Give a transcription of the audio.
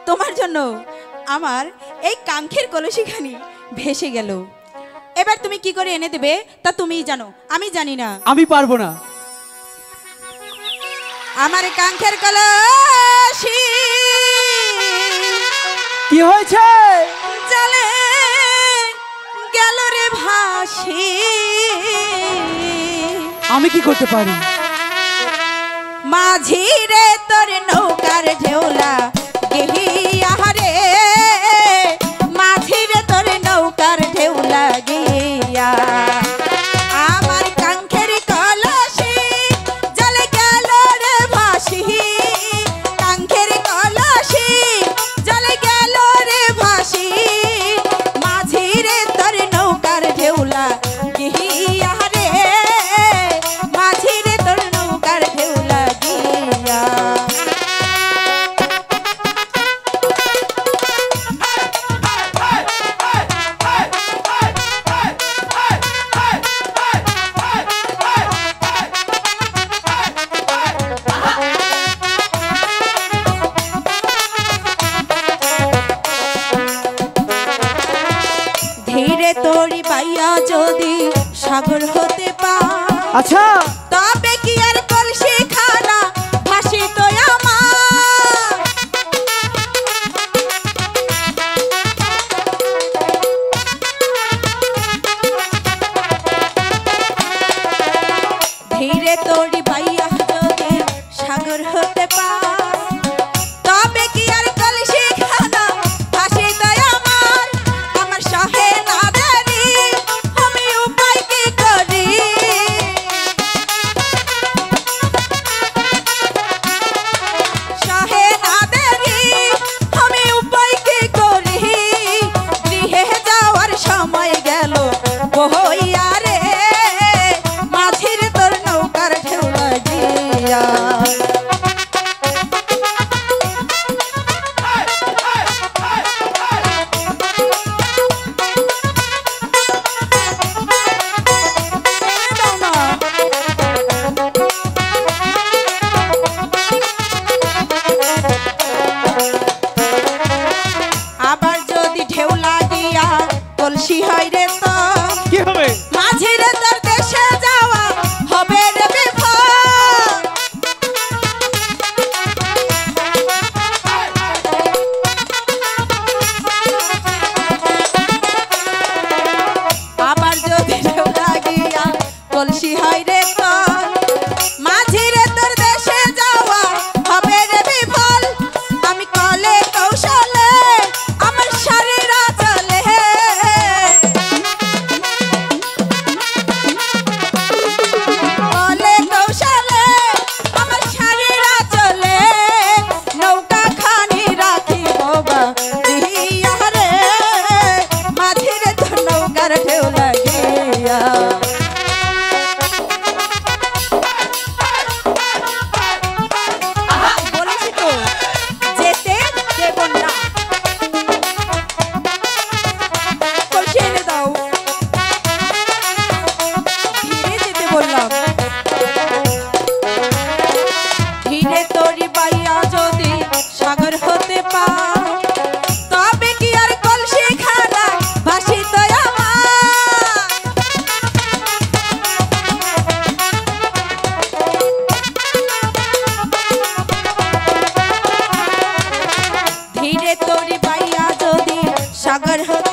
তোমার জন্য আমার এই কাঙ্ক্ষের কলসিখানি ভেসে গেল। এবার তুমি কি করে এনে দেবে তা তুমিই জানো, আমি জানি না। আমি পারবো না। আমার কাঙ্ক্ষের কলসি কি হয়েছে? জলে গেল রে ভাসি। আমি কি করতে পারি? মাঝি রে তোর নৌকার ঢেউলা গিয়া রে, মাঝি রে তোর নৌকার ঢেউলা গিয়া। আমার কাঙ্ক্ষের কলসি জলে গেল রে ভাসি, কাঙ্ক্ষের কলসি জলে গেল রে ভাসি। মাঝি রে তোর নৌকার ঢেউলা গিয়া রে, মাঝি রে তোর নৌকার ঢেউলা গিয়া। ধীরে তোরি পাইয়া যদি সাগর হতে পা, আচ্ছা তবে কি আর কলসি খানা ভাসি তো আমার। ধীরে তোরি পাইয়া যদি সাগর হতে পা, তবে কি আর কলসি খানা ভাসি তো আমার। আমার সহে না দেরি, আমি উপায় কি করি? সহে না দেরি, আমি উপায় কি করি? গৃহে যাওয়ার সময় গেল বহইয়া রে, মাঝির তোর নৌকার ঢেউলা গিয়া। আবার যদি ঢেউলা গিয়া কলসি হয় রে তো কি হবে? মাঝির তোর দেশে যাওয়া হবে রে বিভা। আবার যদি ঢেউলা গিয়া কলসি হয় রে তো মাঝির তোর দেশে যাওয়া হবে রে বিফল। আমি কলে কৌশলে আমার শরীরা চলে, কলে কৌশলে আমার শরীরা চলে। নৌকা খানি রাখি বাবা দিয়া রে, মাঝির তোর নৌকার ঢেউলা গিয়া। বলেছি তো যেতে দেব না। কলসি এনে দাও, ধীরে যেতে বললাম। ধীরে তোরি বাইয়া যদি সাগর হতে পা, তবে কি আর কলসি খানা ভাসি তো আমার। ধীরে তোরি বাইয়া যদি সাগর হতে